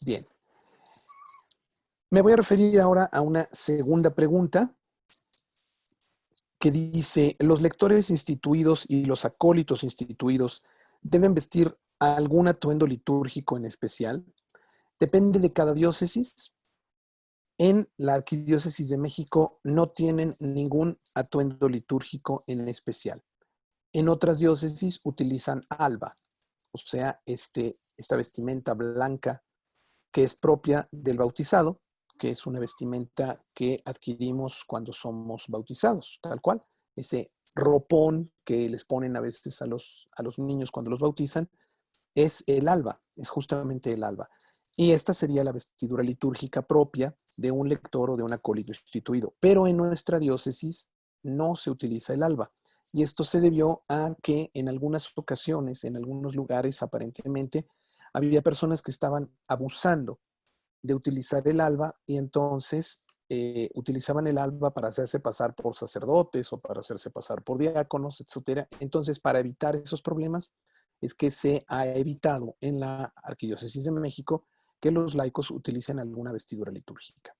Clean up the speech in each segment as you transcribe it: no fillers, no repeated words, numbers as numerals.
Bien. Me voy a referir ahora a una segunda pregunta que dice, ¿los lectores instituidos y los acólitos instituidos deben vestir algún atuendo litúrgico en especial? Depende de cada diócesis. En la Arquidiócesis de México no tienen ningún atuendo litúrgico en especial. En otras diócesis utilizan alba, o sea, esta vestimenta blanca que es propia del bautizado, que es una vestimenta que adquirimos cuando somos bautizados, tal cual. Ese ropón que les ponen a veces a los niños cuando los bautizan, es el alba, es justamente el alba. Y esta sería la vestidura litúrgica propia de un lector o de un acólito instituido. Pero en nuestra diócesis no se utiliza el alba. Y esto se debió a que en algunas ocasiones, en algunos lugares aparentemente, había personas que estaban abusando de utilizar el alba y entonces utilizaban el alba para hacerse pasar por sacerdotes o para hacerse pasar por diáconos, etcétera. Entonces, para evitar esos problemas, es que se ha evitado en la Arquidiócesis de México que los laicos utilicen alguna vestidura litúrgica.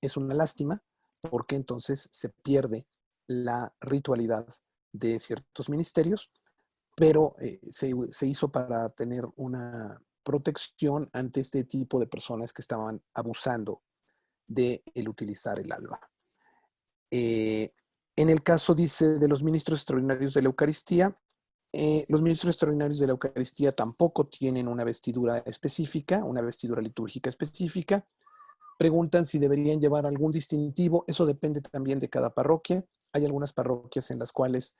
Es una lástima porque entonces se pierde la ritualidad de ciertos ministerios, pero se hizo para tener una protección ante este tipo de personas que estaban abusando de el utilizar el alba. En el caso, dice, de los ministros extraordinarios de la Eucaristía, los ministros extraordinarios de la Eucaristía tampoco tienen una vestidura específica, una vestidura litúrgica específica. Preguntan si deberían llevar algún distintivo. Eso depende también de cada parroquia. Hay algunas parroquias en las cuales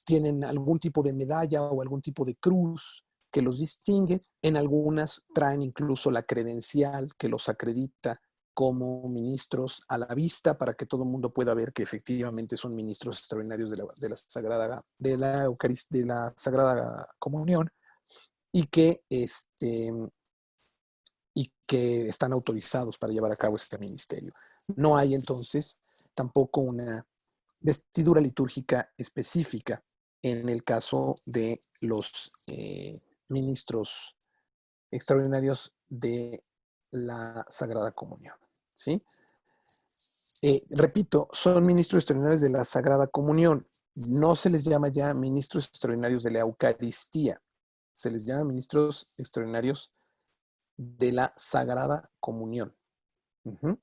tienen algún tipo de medalla o algún tipo de cruz que los distingue. En algunas traen incluso la credencial que los acredita como ministros a la vista para que todo el mundo pueda ver que efectivamente son ministros extraordinarios de la Sagrada Comunión y que están autorizados para llevar a cabo este ministerio. No hay entonces tampoco una vestidura litúrgica específica en el caso de los ministros extraordinarios de la Sagrada Comunión. ¿Sí? Repito, son ministros extraordinarios de la Sagrada Comunión. No se les llama ya ministros extraordinarios de la Eucaristía. Se les llama ministros extraordinarios de la Sagrada Comunión. Uh-huh.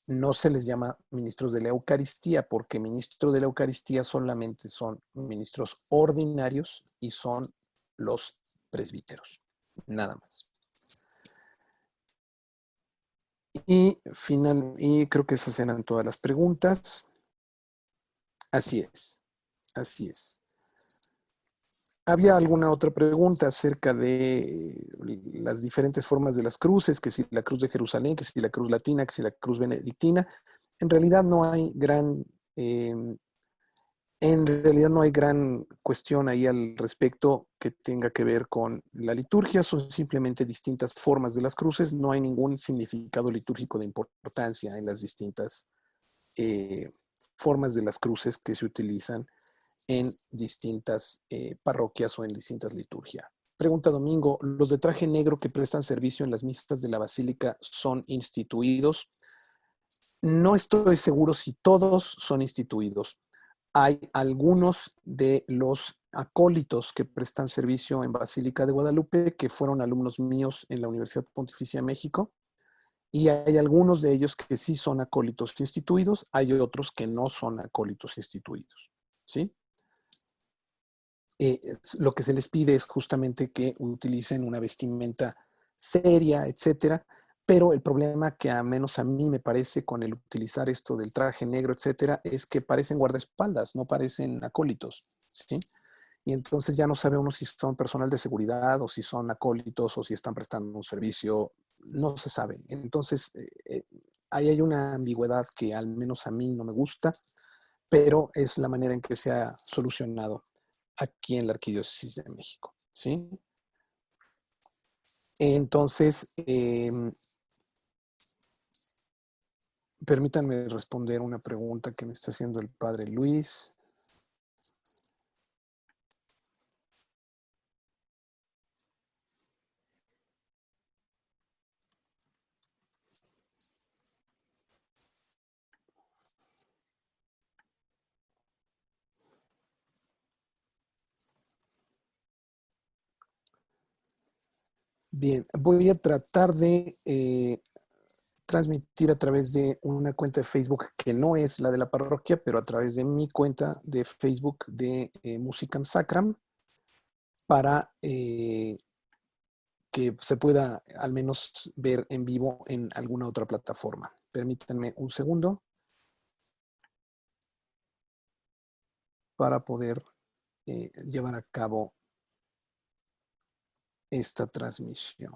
No se les llama ministros de la Eucaristía, porque ministros de la Eucaristía solamente son ministros ordinarios y son los presbíteros, nada más. Y creo que esas eran todas las preguntas. Así es, así es. ¿Había alguna otra pregunta acerca de las diferentes formas de las cruces? Que si la cruz de Jerusalén, que si la cruz latina, que si la cruz benedictina. En realidad no hay gran cuestión ahí al respecto que tenga que ver con la liturgia. Son simplemente distintas formas de las cruces. No hay ningún significado litúrgico de importancia en las distintas formas de las cruces que se utilizan en distintas parroquias o en distintas liturgias. Pregunta Domingo, ¿los de traje negro que prestan servicio en las misas de la Basílica son instituidos? No estoy seguro si todos son instituidos. Hay algunos de los acólitos que prestan servicio en Basílica de Guadalupe que fueron alumnos míos en la Universidad Pontificia de México, y hay algunos de ellos que sí son acólitos instituidos, hay otros que no son acólitos instituidos, ¿sí? Lo que se les pide es justamente que utilicen una vestimenta seria, etcétera, pero el problema que a menos a mí me parece con el utilizar esto del traje negro, etcétera, es que parecen guardaespaldas, no parecen acólitos, ¿sí? Y entonces ya no sabe uno si son personal de seguridad o si son acólitos o si están prestando un servicio, no se sabe. Entonces, ahí hay una ambigüedad que al menos a mí no me gusta, pero es la manera en que se ha solucionado aquí en la Arquidiócesis de México, ¿sí? Entonces, permítanme responder una pregunta que me está haciendo el padre Luis. Bien, voy a tratar de transmitir a través de una cuenta de Facebook que no es la de la parroquia, pero a través de mi cuenta de Facebook de Musicam Sacram para que se pueda al menos ver en vivo en alguna otra plataforma. Permítanme un segundo para poder llevar a cabo esta transmisión.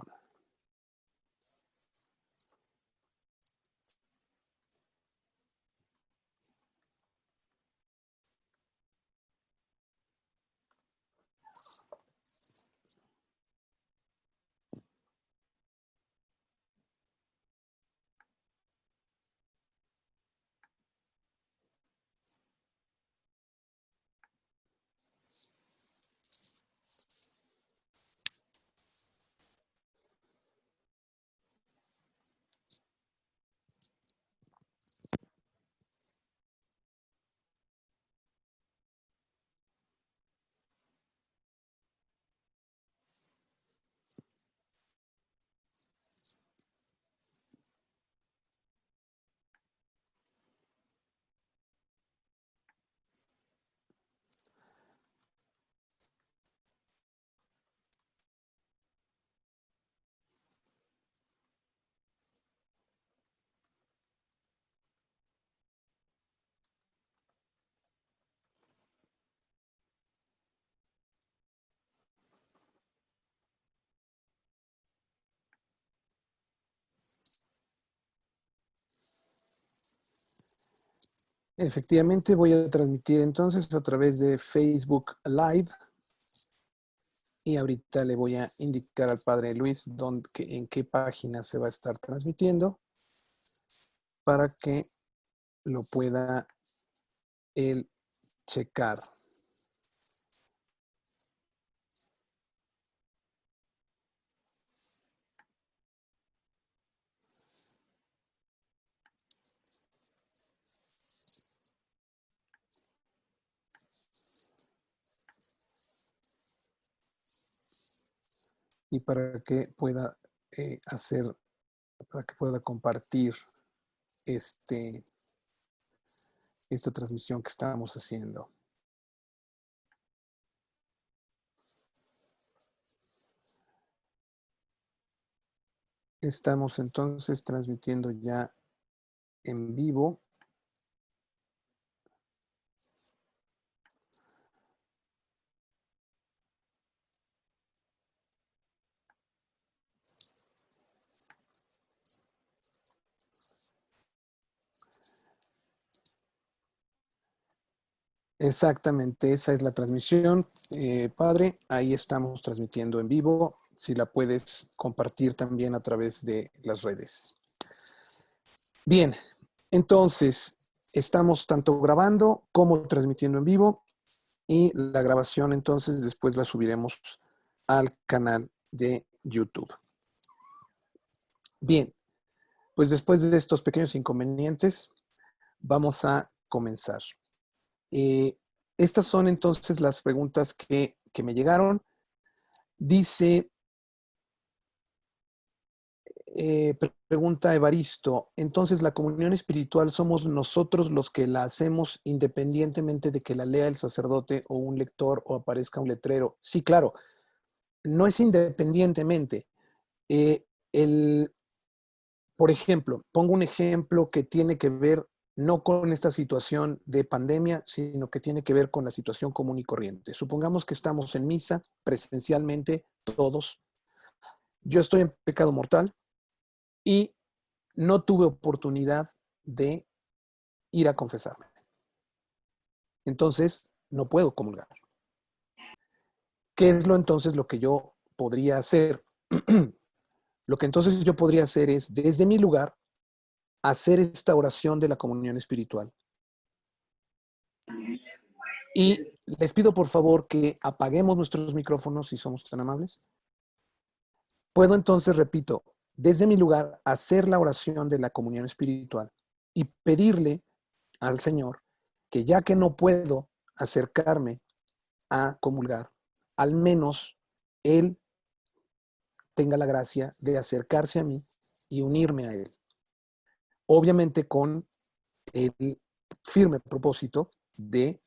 Efectivamente, voy a transmitir entonces a través de Facebook Live y ahorita le voy a indicar al padre Luis en qué página se va a estar transmitiendo para que lo pueda él checar. Y para que pueda para que pueda compartir este, esta transmisión que estamos haciendo. Estamos entonces transmitiendo ya en vivo. Exactamente, esa es la transmisión, padre. Ahí estamos transmitiendo en vivo. Si la puedes compartir también a través de las redes. Bien, entonces estamos tanto grabando como transmitiendo en vivo y la grabación entonces después la subiremos al canal de YouTube. Bien, pues después de estos pequeños inconvenientes, vamos a comenzar. Estas son entonces las preguntas que me llegaron. Dice, pregunta Evaristo, entonces la comunión espiritual somos nosotros los que la hacemos independientemente de que la lea el sacerdote o un lector o aparezca un letrero. Sí, claro, no es independientemente. Eh, el, por ejemplo, pongo un ejemplo que tiene que ver no con esta situación de pandemia, sino que tiene que ver con la situación común y corriente. Supongamos que estamos en misa presencialmente todos. Yo estoy en pecado mortal y no tuve oportunidad de ir a confesarme. Entonces, no puedo comulgar. ¿Qué es entonces lo que yo podría hacer? Lo que entonces yo podría hacer es, desde mi lugar, hacer esta oración de la comunión espiritual. Y les pido por favor que apaguemos nuestros micrófonos si somos tan amables. Puedo entonces, repito, desde mi lugar, hacer la oración de la comunión espiritual y pedirle al Señor que ya que no puedo acercarme a comulgar, al menos Él tenga la gracia de acercarse a mí y unirme a Él. Obviamente con el firme propósito de,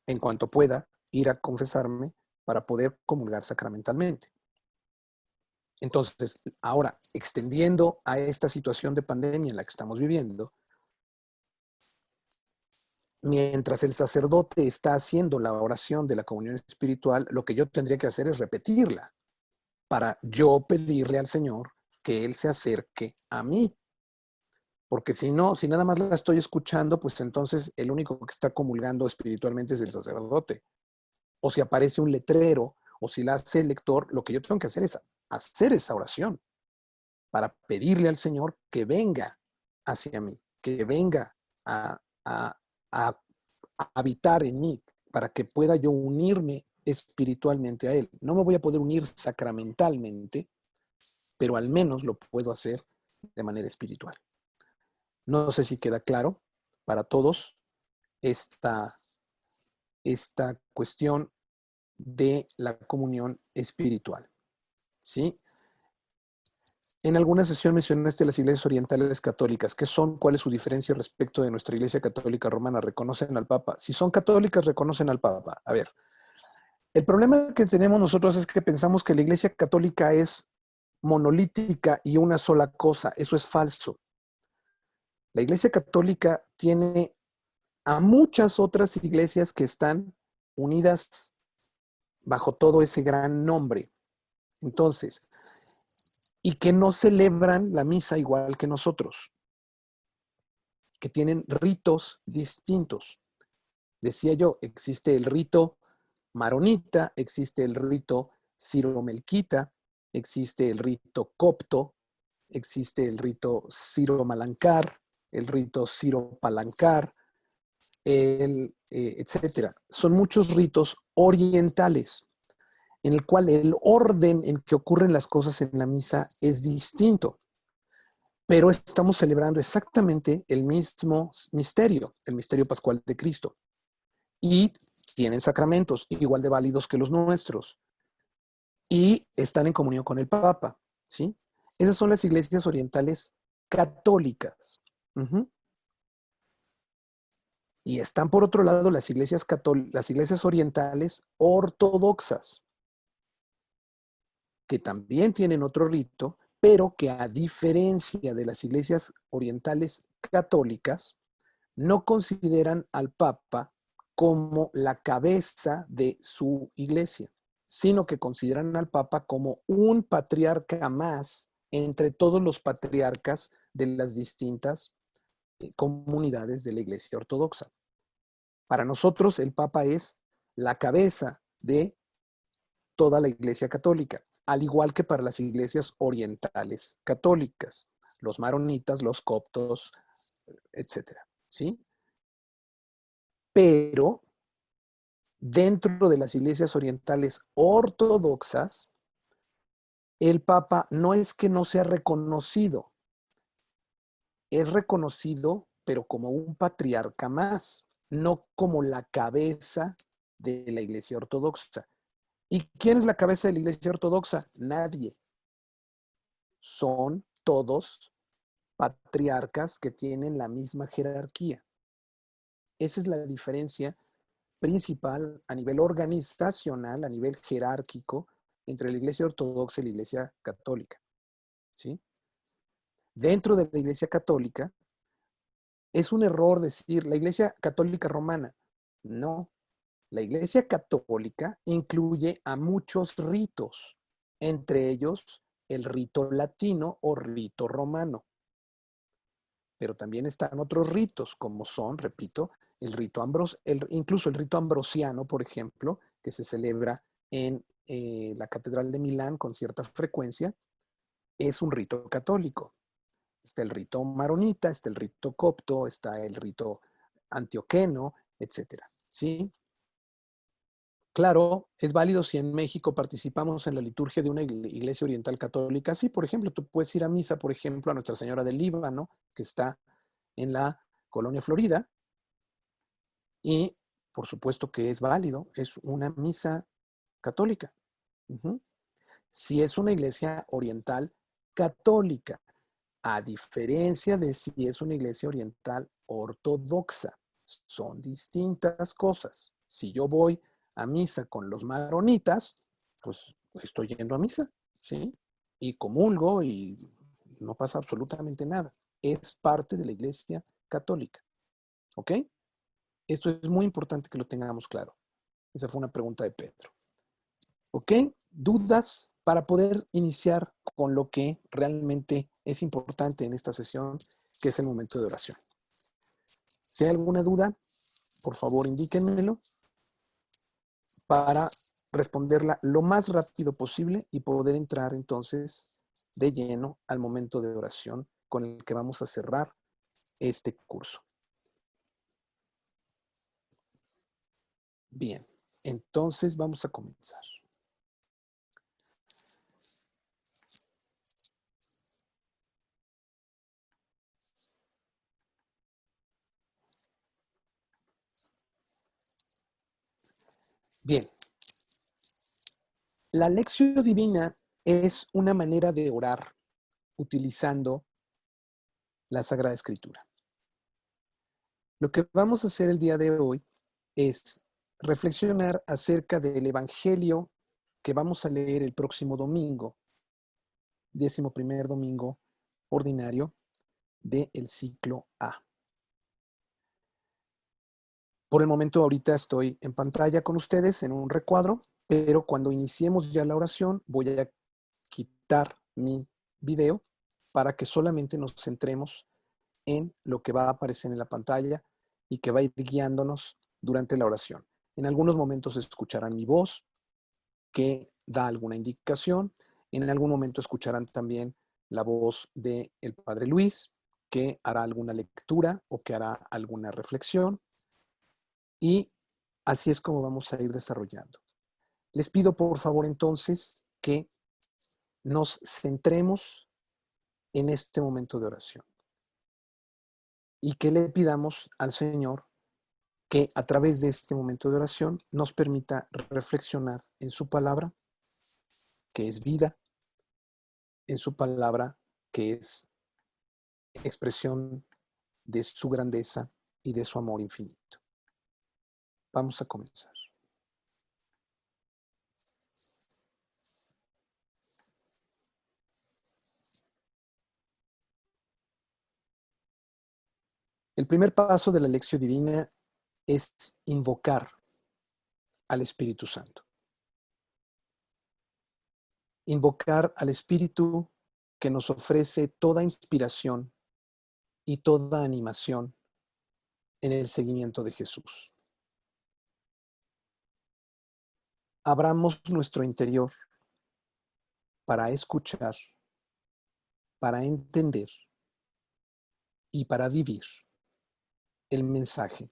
en cuanto pueda, ir a confesarme para poder comulgar sacramentalmente. Entonces, ahora, extendiendo a esta situación de pandemia en la que estamos viviendo, mientras el sacerdote está haciendo la oración de la comunión espiritual, lo que yo tendría que hacer es repetirla para yo pedirle al Señor que Él se acerque a mí. Porque si no, si nada más la estoy escuchando, pues entonces el único que está comulgando espiritualmente es el sacerdote. O si aparece un letrero, o si la hace el lector, lo que yo tengo que hacer es hacer esa oración para pedirle al Señor que venga hacia mí, que venga a habitar en mí, para que pueda yo unirme espiritualmente a Él. No me voy a poder unir sacramentalmente, pero al menos lo puedo hacer de manera espiritual. No sé si queda claro para todos esta cuestión de la comunión espiritual, ¿sí? En alguna sesión mencionaste las iglesias orientales católicas. ¿Qué son? ¿Cuál es su diferencia respecto de nuestra iglesia católica romana? ¿Reconocen al Papa? Si son católicas, reconocen al Papa. A ver, el problema que tenemos nosotros es que pensamos que la iglesia católica es monolítica y una sola cosa. Eso es falso. La iglesia católica tiene a muchas otras iglesias que están unidas bajo todo ese gran nombre. Entonces, y que no celebran la misa igual que nosotros, que tienen ritos distintos. Decía yo, existe el rito maronita, existe el rito ciro-melquita, existe el rito copto, existe el rito ciro-malancar, el rito ciro-palancar, etcétera. Son muchos ritos orientales en el cual el orden en que ocurren las cosas en la misa es distinto, pero estamos celebrando exactamente el mismo misterio, el misterio pascual de Cristo, y tienen sacramentos igual de válidos que los nuestros, y están en comunión con el Papa, ¿sí? Esas son las iglesias orientales católicas. Uh-huh. Y están por otro lado las iglesias orientales ortodoxas, que también tienen otro rito, pero que a diferencia de las iglesias orientales católicas, no consideran al Papa como la cabeza de su iglesia, sino que consideran al Papa como un patriarca más entre todos los patriarcas de las distintas comunidades de la iglesia ortodoxa. Para nosotros el Papa es la cabeza de toda la iglesia católica, al igual que para las iglesias orientales católicas, los maronitas, los coptos, etcétera, ¿sí? Pero dentro de las iglesias orientales ortodoxas, el Papa no es que no sea reconocido, es reconocido, pero como un patriarca más, no como la cabeza de la iglesia ortodoxa. ¿Y quién es la cabeza de la iglesia ortodoxa? Nadie. Son todos patriarcas que tienen la misma jerarquía. Esa es la diferencia principal a nivel organizacional, a nivel jerárquico, entre la iglesia ortodoxa y la iglesia católica, ¿sí? Dentro de la iglesia católica, es un error decir la iglesia católica romana. No, la iglesia católica incluye a muchos ritos, entre ellos el rito latino o rito romano. Pero también están otros ritos, como son, repito, el rito incluso el rito ambrosiano, por ejemplo, que se celebra en la Catedral de Milán con cierta frecuencia, es un rito católico. Está el rito maronita, está el rito copto, está el rito antioqueno, etcétera, ¿sí? Claro, es válido si en México participamos en la liturgia de una iglesia oriental católica. Sí, por ejemplo, tú puedes ir a misa, por ejemplo, a Nuestra Señora del Líbano, que está en la colonia Florida, y por supuesto que es válido, es una misa católica. Uh-huh. si es una iglesia oriental católica, a diferencia de si es una iglesia oriental ortodoxa. Son distintas cosas. Si yo voy a misa con los maronitas, pues estoy yendo a misa, ¿sí? Y comulgo y no pasa absolutamente nada. Es parte de la iglesia católica, ¿ok? Esto es muy importante que lo tengamos claro. Esa fue una pregunta de Pedro. ¿Ok? Dudas para poder iniciar con lo que realmente es importante en esta sesión, que es el momento de oración. Si hay alguna duda, por favor indíquenmelo para responderla lo más rápido posible y poder entrar entonces de lleno al momento de oración con el que vamos a cerrar este curso. Bien, entonces vamos a comenzar. Bien, la lección divina es una manera de orar utilizando la Sagrada Escritura. Lo que vamos a hacer el día de hoy es reflexionar acerca del Evangelio que vamos a leer el próximo domingo, 11º domingo ordinario del ciclo A. Por el momento ahorita estoy en pantalla con ustedes en un recuadro, pero cuando iniciemos ya la oración voy a quitar mi video para que solamente nos centremos en lo que va a aparecer en la pantalla y que va a ir guiándonos durante la oración. En algunos momentos escucharán mi voz que da alguna indicación. En algún momento escucharán también la voz del Padre Luis, que hará alguna lectura o que hará alguna reflexión. Y así es como vamos a ir desarrollando. Les pido por favor entonces que nos centremos en este momento de oración y que le pidamos al Señor que a través de este momento de oración nos permita reflexionar en su palabra, que es vida, en su palabra, que es expresión de su grandeza y de su amor infinito. Vamos a comenzar. El primer paso de la lección divina es invocar al Espíritu Santo. Invocar al Espíritu que nos ofrece toda inspiración y toda animación en el seguimiento de Jesús. Abramos nuestro interior para escuchar, para entender y para vivir el mensaje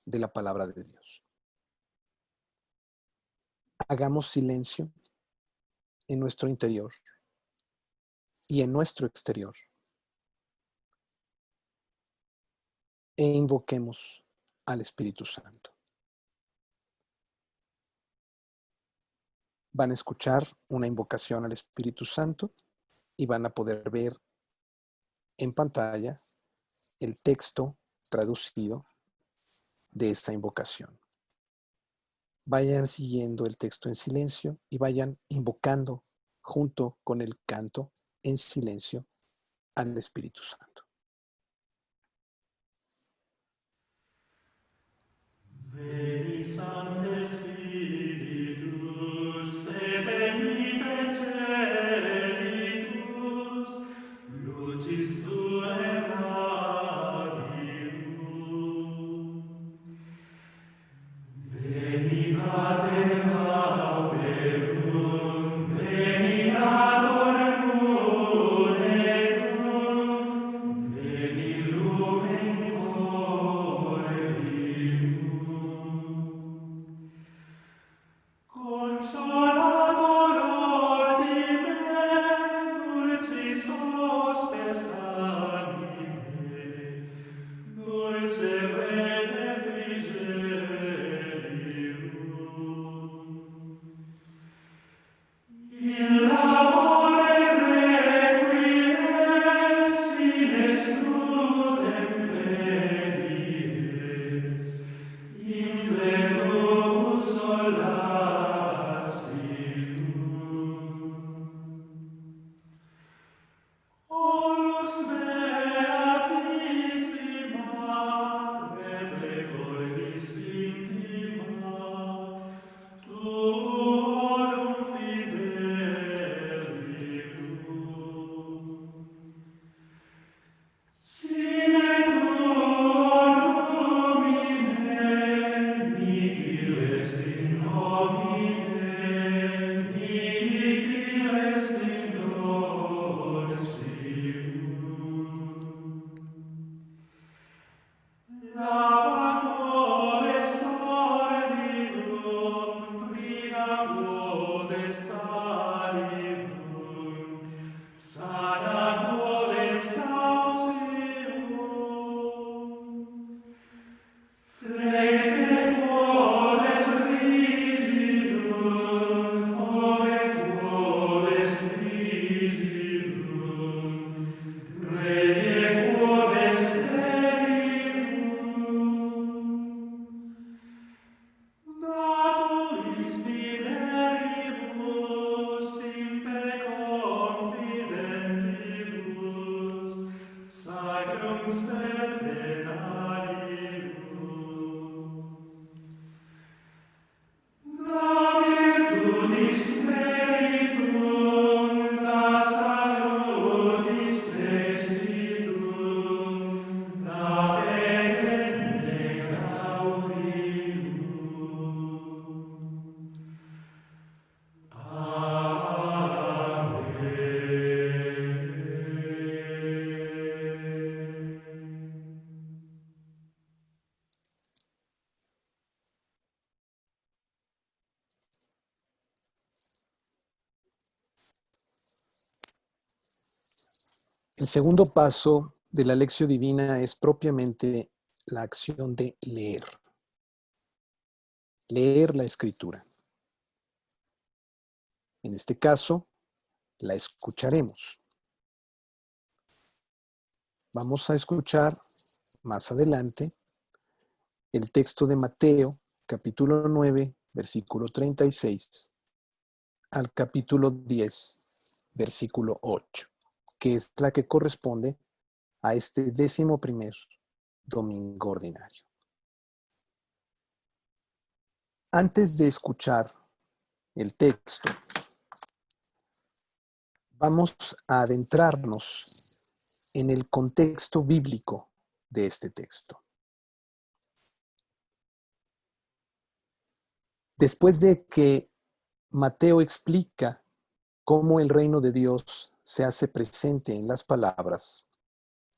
de la palabra de Dios. Hagamos silencio en nuestro interior y en nuestro exterior e invoquemos al Espíritu Santo. Van a escuchar una invocación al Espíritu Santo y van a poder ver en pantalla el texto traducido de esta invocación. Vayan siguiendo el texto en silencio y vayan invocando junto con el canto en silencio al Espíritu Santo. Veni Sancte Spiritus, et emite celitus, lucis Tuae clarium. Veni patem aureum, veni adorem eum, veni lumen core vium. El segundo paso de la Lectio Divina es propiamente la acción de leer. Leer la Escritura. En este caso, la escucharemos. Vamos a escuchar más adelante el texto de Mateo, capítulo 9, versículo 36, al capítulo 10, versículo 8, que es la que corresponde a este 11º domingo ordinario. Antes de escuchar el texto, vamos a adentrarnos en el contexto bíblico de este texto. Después de que Mateo explica cómo el reino de Dios se hace presente en las palabras,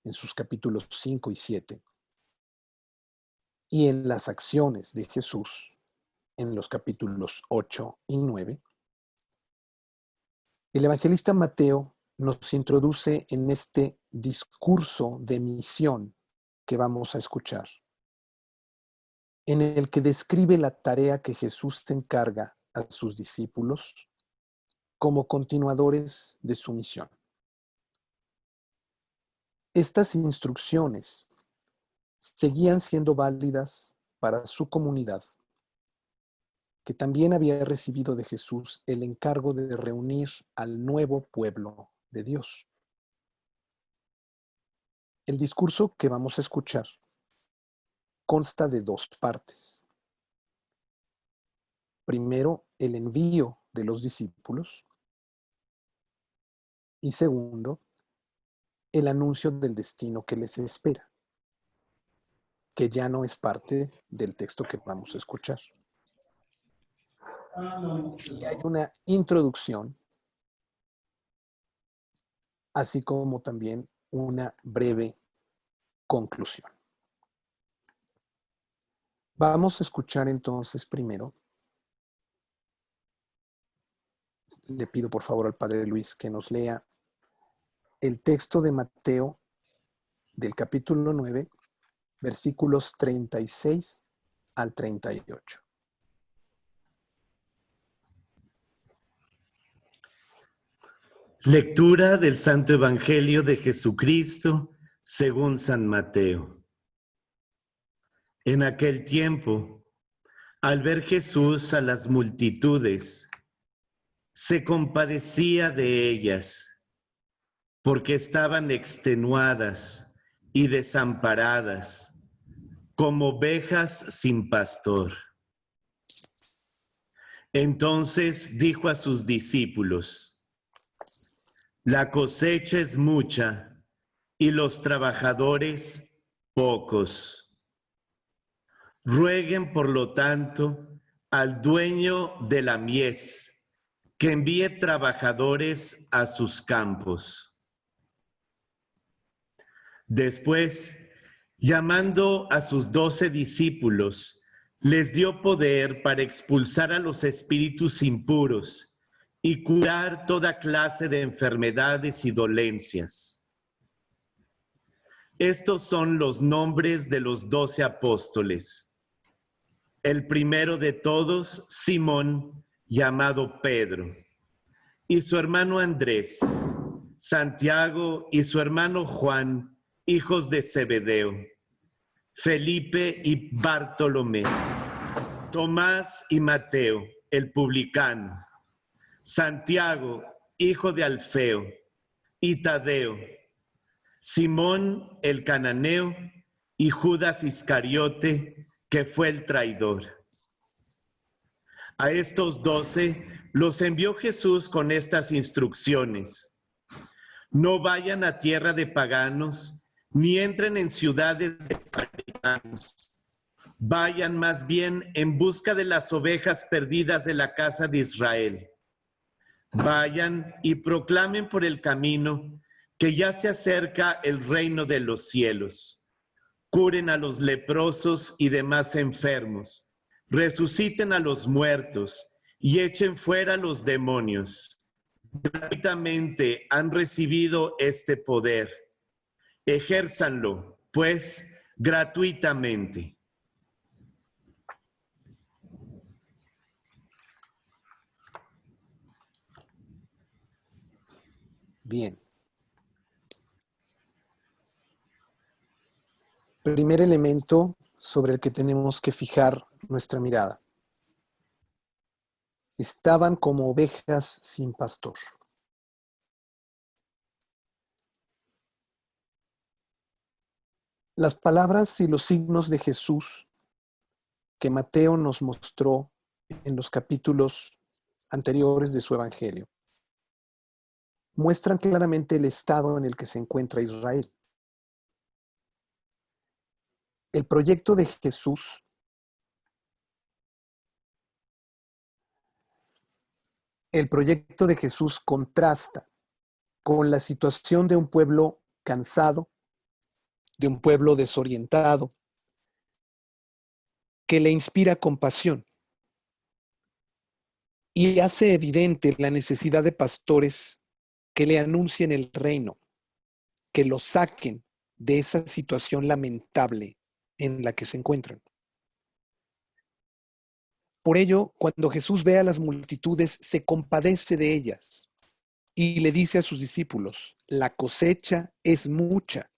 en sus capítulos 5 y 7, y en las acciones de Jesús, en los capítulos 8 y 9, el evangelista Mateo nos introduce en este discurso de misión que vamos a escuchar, en el que describe la tarea que Jesús encarga a sus discípulos como continuadores de su misión. Estas instrucciones seguían siendo válidas para su comunidad, que también había recibido de Jesús el encargo de reunir al nuevo pueblo de Dios. El discurso que vamos a escuchar consta de dos partes. Primero, el envío de los discípulos y segundo, el anuncio del destino que les espera, que ya no es parte del texto que vamos a escuchar. Y hay una introducción, así como también una breve conclusión. Vamos a escuchar entonces primero. Le pido por favor al Padre Luis que nos lea el texto de Mateo del capítulo 9, versículos 36 al 38. Lectura del Santo Evangelio de Jesucristo según San Mateo. En aquel tiempo, al ver Jesús a las multitudes, se compadecía de ellas, porque estaban extenuadas y desamparadas, como ovejas sin pastor. Entonces dijo a sus discípulos: la cosecha es mucha y los trabajadores pocos. Rueguen, por lo tanto, al dueño de la mies que envíe trabajadores a sus campos. Después, llamando a sus 12 discípulos, les dio poder para expulsar a los espíritus impuros y curar toda clase de enfermedades y dolencias. Estos son los nombres de los 12 apóstoles. El primero de todos, Simón, llamado Pedro, y su hermano Andrés, Santiago y su hermano Juan, hijos de Zebedeo, Felipe y Bartolomé, Tomás y Mateo, el publicano, Santiago, hijo de Alfeo, y Tadeo, Simón el cananeo y Judas Iscariote, que fue el traidor. A estos 12 los envió Jesús con estas instrucciones: no vayan a tierra de paganos, ni entren en ciudades de samaritanos. Vayan más bien en busca de las ovejas perdidas de la casa de Israel. Vayan y proclamen por el camino que ya se acerca el reino de los cielos. Curen a los leprosos y demás enfermos. Resuciten a los muertos y echen fuera a los demonios. Gratuitamente han recibido este poder. Ejérzanlo, pues, gratuitamente. Bien. Primer elemento sobre el que tenemos que fijar nuestra mirada. Estaban como ovejas sin pastor. Las palabras y los signos de Jesús que Mateo nos mostró en los capítulos anteriores de su evangelio muestran claramente el estado en el que se encuentra Israel. El proyecto de Jesús contrasta con la situación de un pueblo cansado, de un pueblo desorientado, que le inspira compasión y hace evidente la necesidad de pastores que le anuncien el reino, que lo saquen de esa situación lamentable en la que se encuentran. Por ello, cuando Jesús ve a las multitudes, se compadece de ellas y le dice a sus discípulos: la cosecha es mucha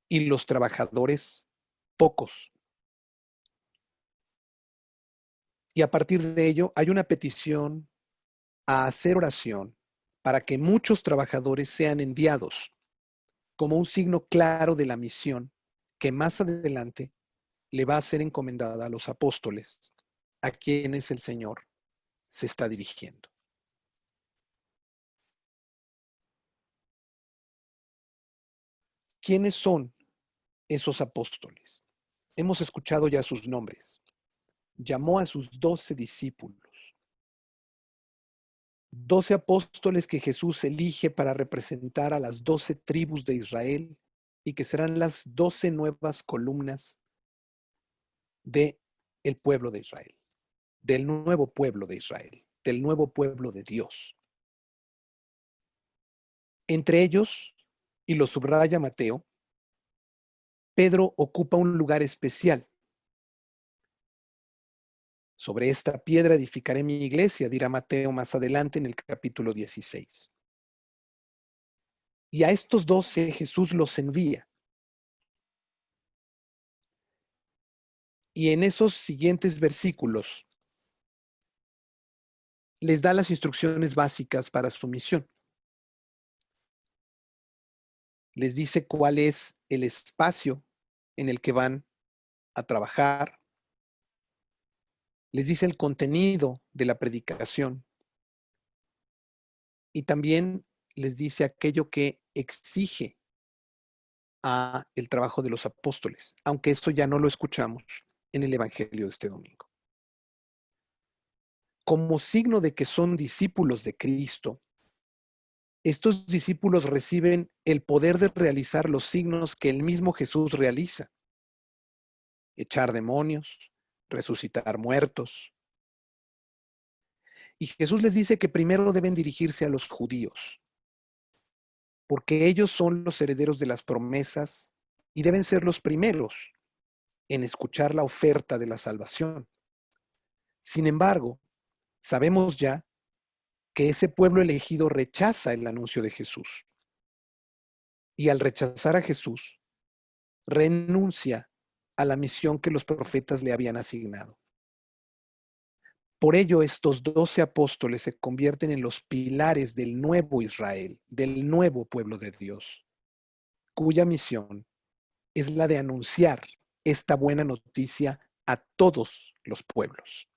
y los trabajadores pocos. Y a partir de ello hay una petición a hacer oración para que muchos trabajadores sean enviados, como un signo claro de la misión que más adelante le va a ser encomendada a los apóstoles, a quienes el Señor se está dirigiendo. ¿Quiénes son esos apóstoles? Hemos escuchado ya sus nombres. Llamó a sus 12 discípulos. 12 apóstoles que Jesús elige para representar a las 12 tribus de Israel y que serán las 12 nuevas columnas del pueblo de Israel, del nuevo pueblo de Israel, del nuevo pueblo de Dios. Entre ellos, y lo subraya Mateo, Pedro ocupa un lugar especial. Sobre esta piedra edificaré mi iglesia, dirá Mateo más adelante en el capítulo 16. Y a estos 12 Jesús los envía. Y en esos siguientes versículos les da las instrucciones básicas para su misión. Les dice cuál es el espacio en el que van a trabajar. Les dice el contenido de la predicación. Y también les dice aquello que exige a el trabajo de los apóstoles, aunque esto ya no lo escuchamos en el Evangelio de este domingo. Como signo de que son discípulos de Cristo, estos discípulos reciben el poder de realizar los signos que el mismo Jesús realiza: echar demonios, resucitar muertos. Y Jesús les dice que primero deben dirigirse a los judíos, porque ellos son los herederos de las promesas y deben ser los primeros en escuchar la oferta de la salvación. Sin embargo, sabemos ya que ese pueblo elegido rechaza el anuncio de Jesús. Y al rechazar a Jesús, renuncia a la misión que los profetas le habían asignado. Por ello, estos 12 apóstoles se convierten en los pilares del nuevo Israel, del nuevo pueblo de Dios, cuya misión es la de anunciar esta buena noticia a todos los pueblos.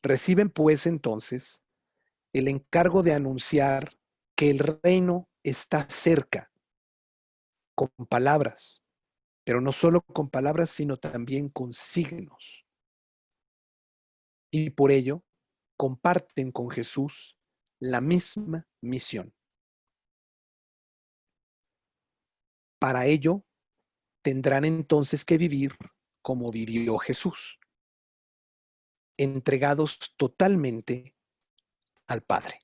Reciben pues entonces el encargo de anunciar que el reino está cerca, con palabras, pero no solo con palabras, sino también con signos. Y por ello comparten con Jesús la misma misión. Para ello tendrán entonces que vivir como vivió Jesús, entregados totalmente al Padre.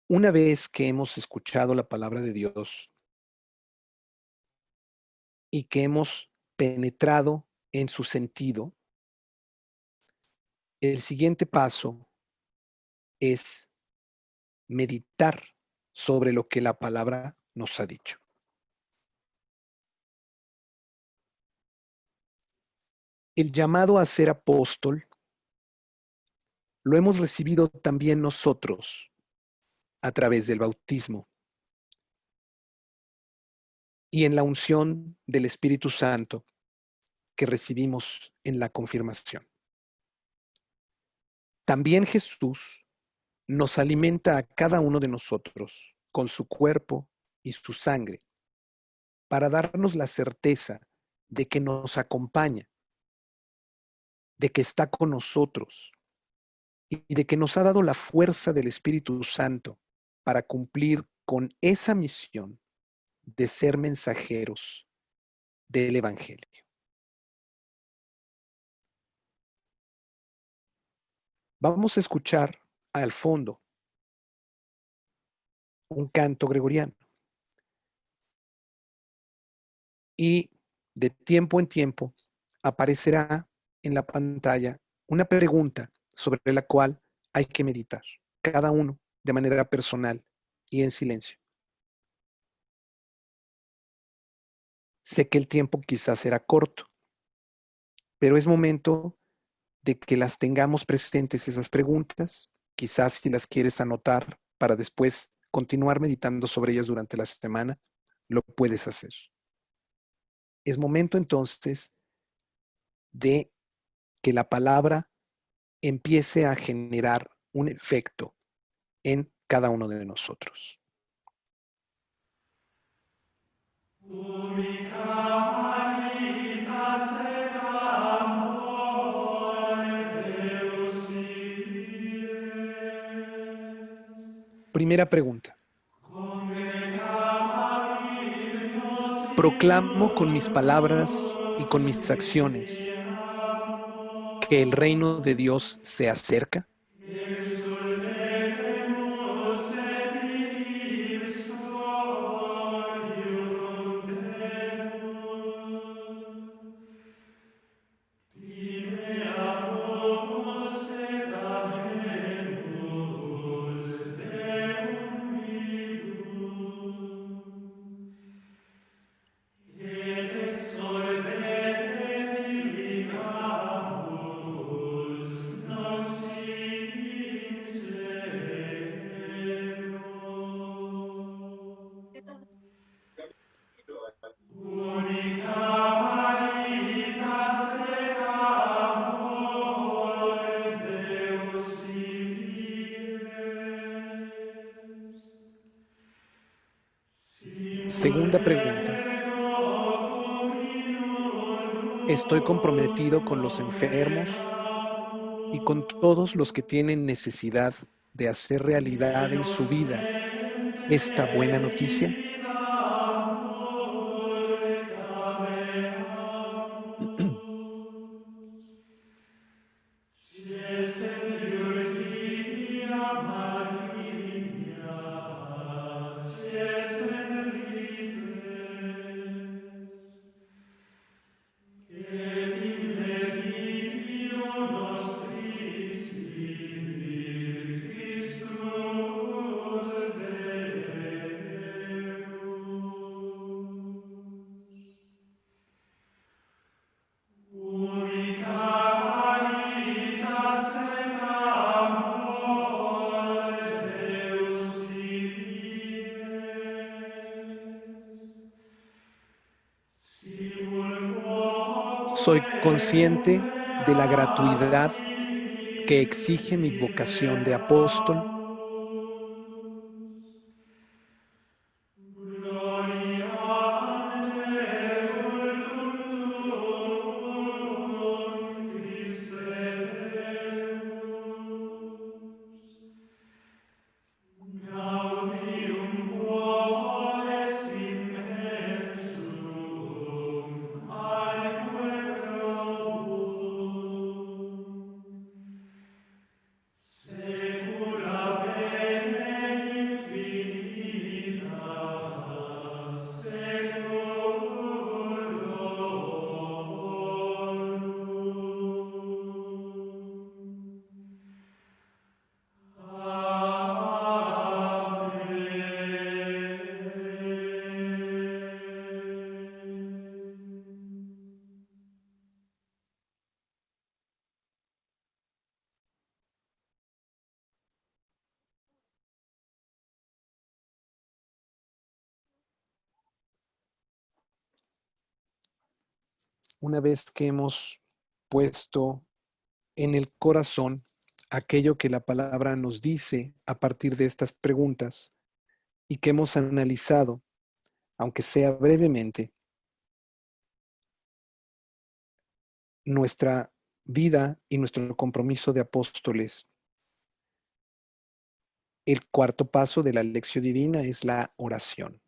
Una vez que hemos escuchado la palabra de Dios y que hemos penetrado en su sentido, el siguiente paso es meditar sobre lo que la palabra nos ha dicho. El llamado a ser apóstol lo hemos recibido también nosotros a través del bautismo y en la unción del Espíritu Santo que recibimos en la confirmación. También Jesús nos alimenta a cada uno de nosotros con su cuerpo y su sangre para darnos la certeza de que nos acompaña, de que está con nosotros y de que nos ha dado la fuerza del Espíritu Santo para cumplir con esa misión de ser mensajeros del Evangelio. Vamos a escuchar al fondo un canto gregoriano y de tiempo en tiempo aparecerá en la pantalla una pregunta sobre la cual hay que meditar, cada uno de manera personal y en silencio. Sé que el tiempo quizás será corto, pero es momento de que las tengamos presentes esas preguntas, quizás si las quieres anotar para después continuar meditando sobre ellas durante la semana, lo puedes hacer. Es momento entonces de que la palabra empiece a generar un efecto en cada uno de nosotros. Primera pregunta. Proclamo con mis palabras y con mis acciones que el reino de Dios se acerca. Segunda pregunta. Estoy comprometido con los enfermos y con todos los que tienen necesidad de hacer realidad en su vida esta buena noticia. Soy consciente de la gratuidad que exige mi vocación de apóstol. Una vez que hemos puesto en el corazón aquello que la palabra nos dice a partir de estas preguntas y que hemos analizado, aunque sea brevemente, nuestra vida y nuestro compromiso de apóstoles. El cuarto paso de la lección divina es la oración.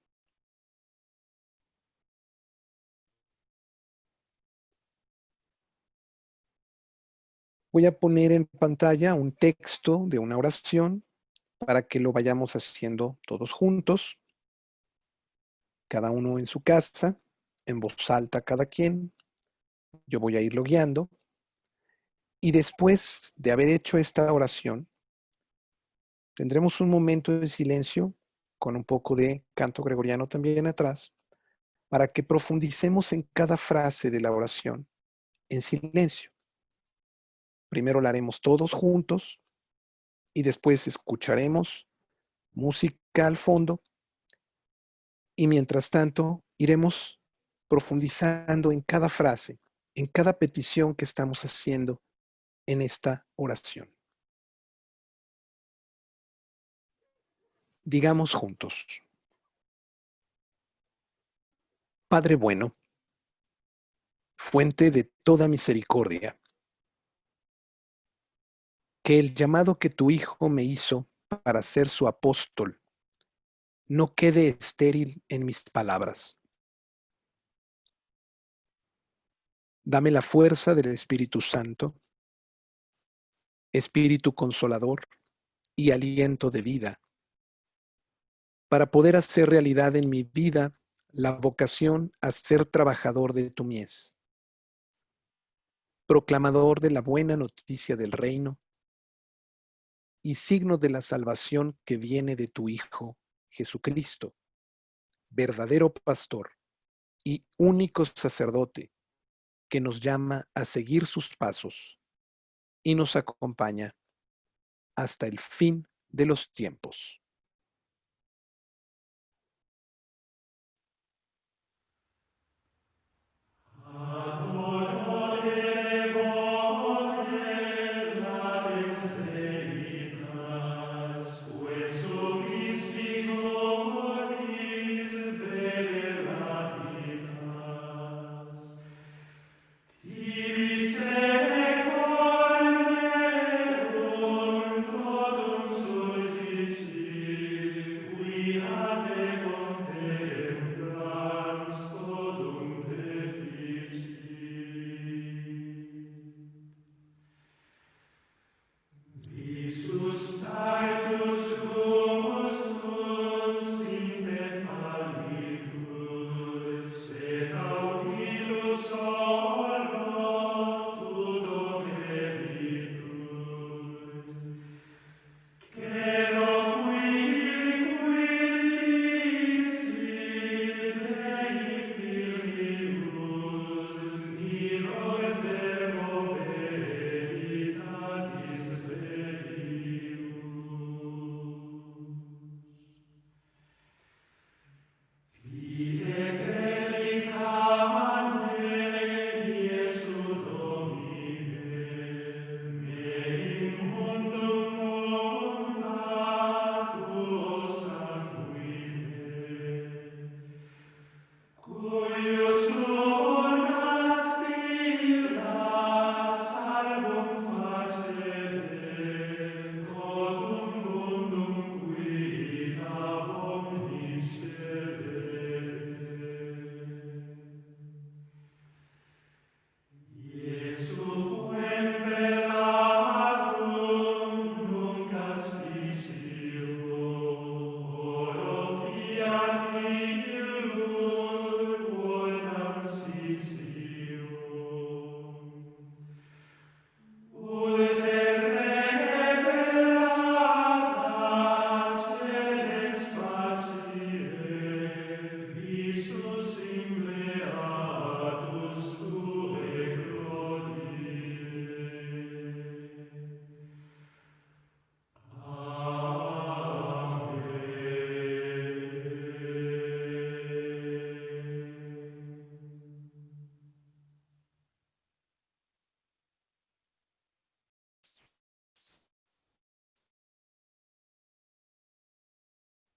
Voy a poner en pantalla un texto de una oración para que lo vayamos haciendo todos juntos, cada uno en su casa, en voz alta cada quien. Yo voy a irlo guiando. Y después de haber hecho esta oración, tendremos un momento de silencio con un poco de canto gregoriano también atrás, para que profundicemos en cada frase de la oración en silencio. Primero la haremos todos juntos y después escucharemos música al fondo y mientras tanto iremos profundizando en cada frase, en cada petición que estamos haciendo en esta oración. Digamos juntos: Padre bueno, fuente de toda misericordia, que el llamado que tu Hijo me hizo para ser su apóstol no quede estéril en mis palabras. Dame la fuerza del Espíritu Santo, Espíritu Consolador y aliento de vida, para poder hacer realidad en mi vida la vocación a ser trabajador de tu mies, proclamador de la buena noticia del reino y signo de la salvación que viene de tu Hijo, Jesucristo, verdadero pastor y único sacerdote que nos llama a seguir sus pasos y nos acompaña hasta el fin de los tiempos.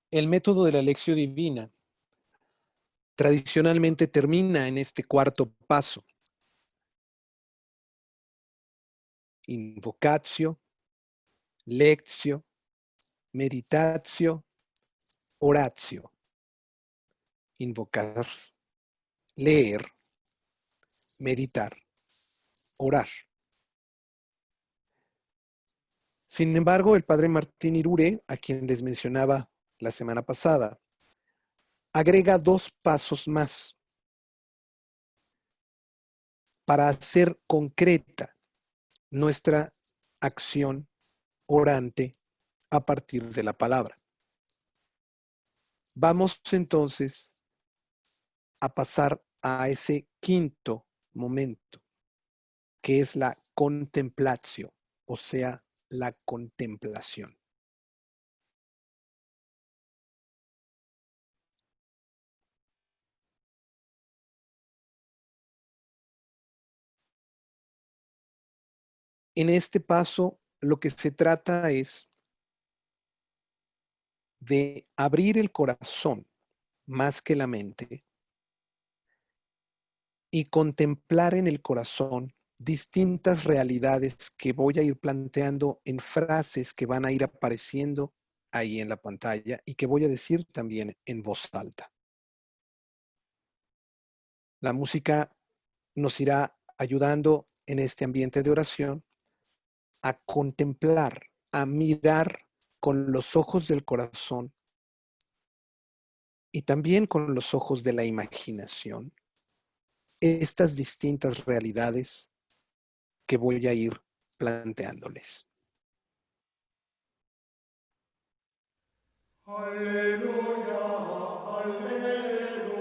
El método de la lección divina tradicionalmente termina en este cuarto paso. Invocatio, lectio, meditatio, oratio. Invocar, leer, meditar, orar. Sin embargo, el padre Martín Irure, a quien les mencionaba la semana pasada, agrega 2 pasos más para hacer concreta nuestra acción orante a partir de la palabra. Vamos entonces a pasar a ese quinto momento, que es la contemplatio, o sea, la contemplación. En este paso, lo que se trata es de abrir el corazón más que la mente y contemplar en el corazón distintas realidades que voy a ir planteando en frases que van a ir apareciendo ahí en la pantalla y que voy a decir también en voz alta. La música nos irá ayudando en este ambiente de oración a contemplar, a mirar con los ojos del corazón y también con los ojos de la imaginación estas distintas realidades que voy a ir planteándoles. Alleluia, alleluia,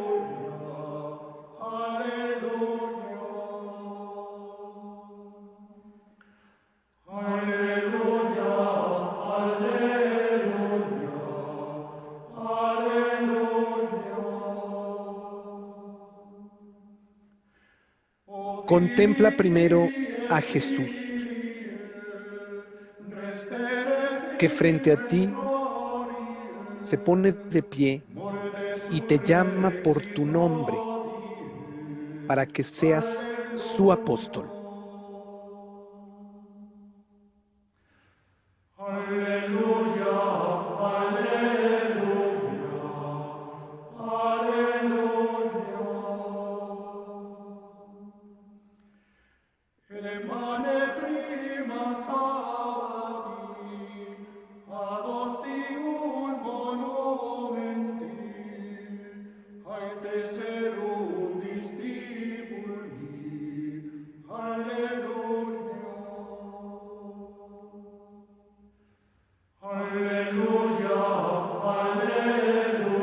alleluia. Alleluia, alleluia, alleluia. Contempla primero a Jesús, que frente a ti se pone de pie y te llama por tu nombre para que seas su apóstol. Alleluia, alleluia, alleluia. Emane prima sabbati, ad ostium monumenti, haeteserum discipuli. Alleluia. Alleluia, alleluia,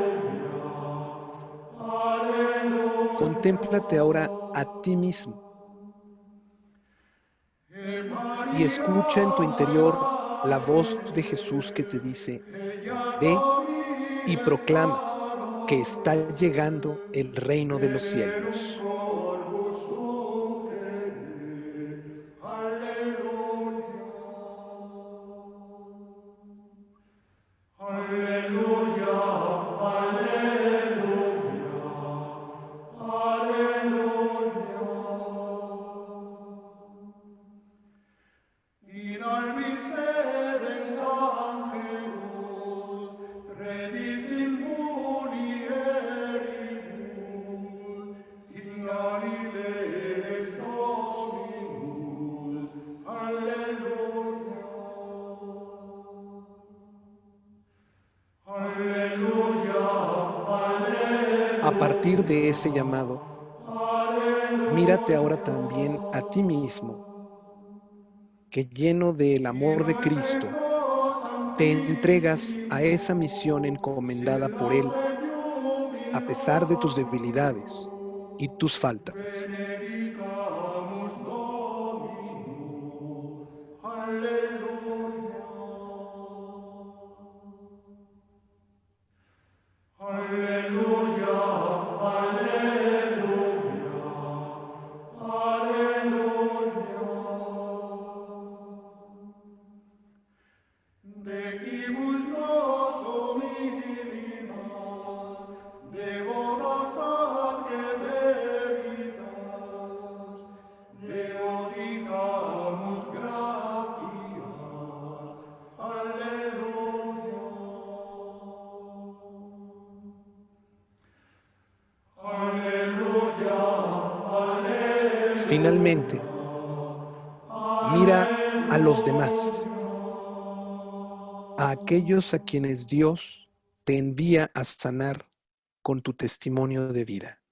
alleluia. Contémplate ahora a ti mismo E y escucha en tu interior la Maria, voz de Jesús que te dice, ella ve y Domine proclama que está salus, llegando el reino de los verum cielos. corpus sum crede. Alleluia. Alleluia, alleluia, alleluia. In albis sedens angelus, predis in mulieribus, in Galilee ex Dominus. Alleluia. Alleluia, A partir de ese alleluia, llamado, mírate ahora alleluia. también a ti mismo, que lleno del amor de Cristo, te entregas a esa misión encomendada por Él, a pesar de tus debilidades y tus faltas. Benedicamus Domino. Alleluia. Alleluia, alleluia, alleluia. Decibus nos humili Finalmente, mira a los demás, a aquellos a quienes Dios te envía a sanar con tu testimonio de vida.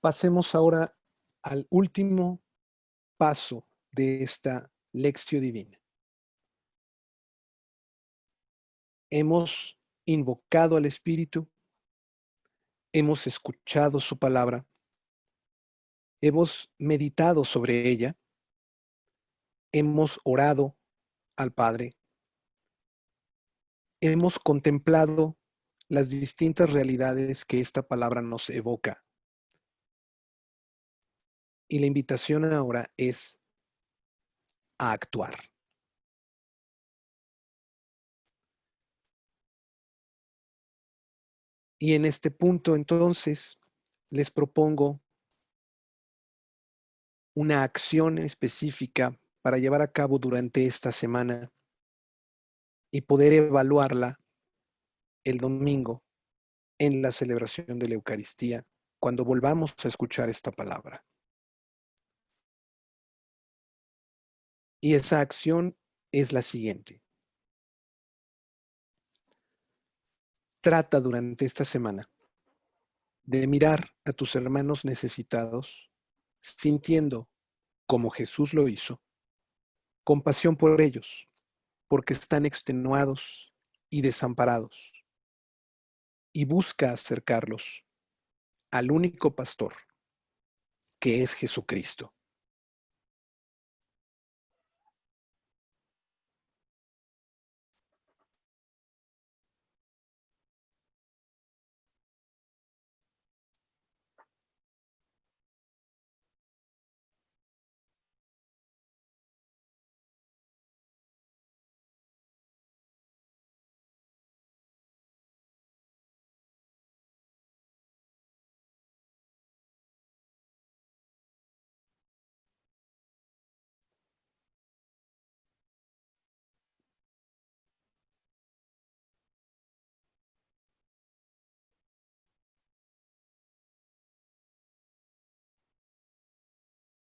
Pasemos ahora al último paso de esta lección divina. Hemos invocado al Espíritu, hemos escuchado su palabra, hemos meditado sobre ella, hemos orado al Padre, hemos contemplado las distintas realidades que esta palabra nos evoca. Y la invitación ahora es a actuar. Y en este punto, entonces, les propongo una acción específica para llevar a cabo durante esta semana y poder evaluarla el domingo en la celebración de la Eucaristía, cuando volvamos a escuchar esta palabra. Y esa acción es la siguiente. Trata durante esta semana de mirar a tus hermanos necesitados, sintiendo, como Jesús lo hizo, compasión por ellos, porque están extenuados y desamparados, y busca acercarlos al único pastor, que es Jesucristo.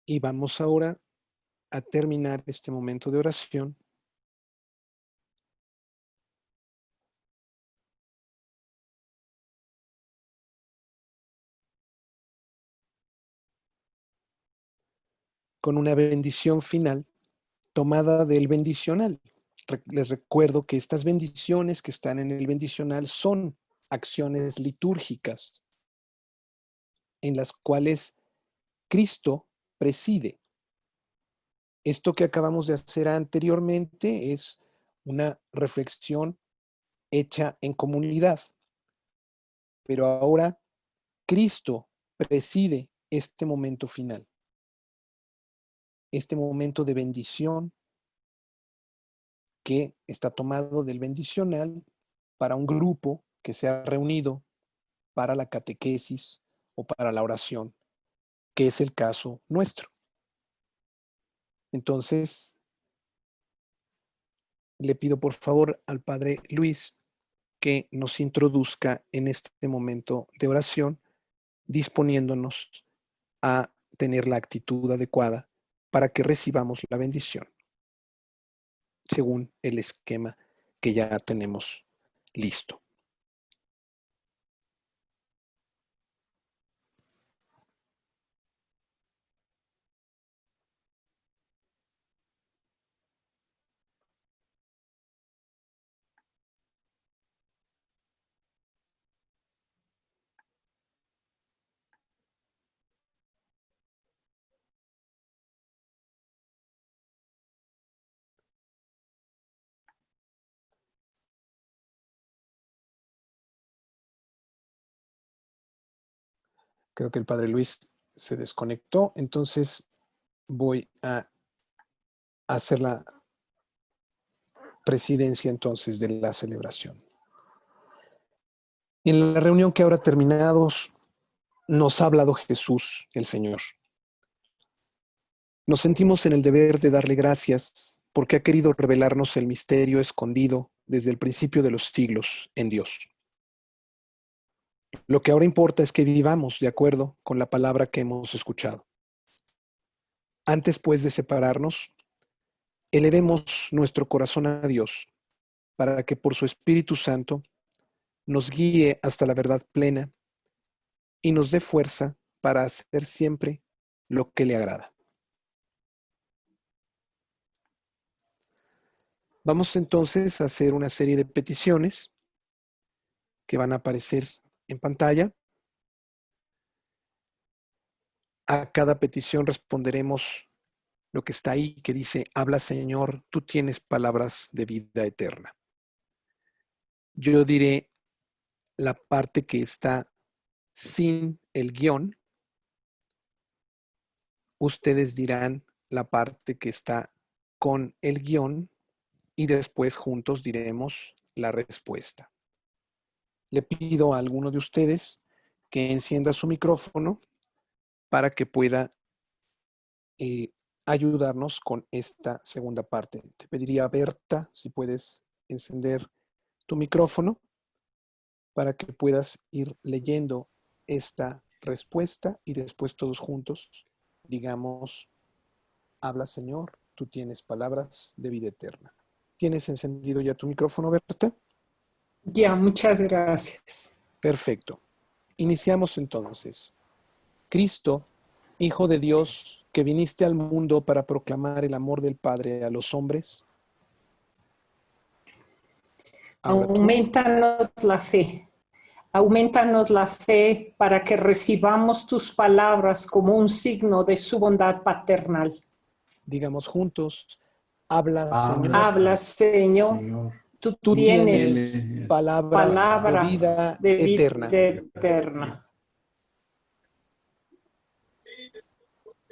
Y vamos ahora a terminar este momento de oración con una bendición final tomada del bendicional. Les recuerdo que estas bendiciones que están en el bendicional son acciones litúrgicas en las cuales Cristo preside. Esto que acabamos de hacer anteriormente es una reflexión hecha en comunidad, pero ahora Cristo preside este momento final, este momento de bendición que está tomado del bendicional para un grupo que se ha reunido para la catequesis o para la oración, que es el caso nuestro. Entonces, le pido por favor al Padre Luis que nos introduzca en este momento de oración, disponiéndonos a tener la actitud adecuada para que recibamos la bendición, según el esquema que ya tenemos listo. Creo que el Padre Luis se desconectó, entonces voy a hacer la presidencia entonces de la celebración. En la reunión que ahora terminados, nos ha hablado Jesús, el Señor. Nos sentimos en el deber de darle gracias porque ha querido revelarnos el misterio escondido desde el principio de los siglos en Dios. Lo que ahora importa es que vivamos de acuerdo con la palabra que hemos escuchado. Antes, pues, de separarnos, elevemos nuestro corazón a Dios para que por su Espíritu Santo nos guíe hasta la verdad plena y nos dé fuerza para hacer siempre lo que le agrada. Vamos entonces a hacer una serie de peticiones que van a aparecer en pantalla. A cada petición responderemos lo que está ahí, que dice: habla, Señor, tú tienes palabras de vida eterna. Yo diré la parte que está sin el guión. Ustedes dirán la parte que está con el guión y después juntos diremos la respuesta. Le pido a alguno de ustedes que encienda su micrófono para que pueda ayudarnos con esta segunda parte. Te pediría, Berta, si puedes encender tu micrófono para que puedas ir leyendo esta respuesta y después todos juntos digamos: habla, Señor, tú tienes palabras de vida eterna. ¿Tienes encendido ya tu micrófono, Berta? Ya, muchas gracias. Perfecto. Iniciamos entonces. Cristo, Hijo de Dios, que viniste al mundo para proclamar el amor del Padre a los hombres. Aumentanos la fe. Aumentanos la fe para que recibamos tus palabras como un signo de su bondad paternal. Digamos juntos: habla, Señor. Habla, Señor. Tú tienes palabras de vida eterna.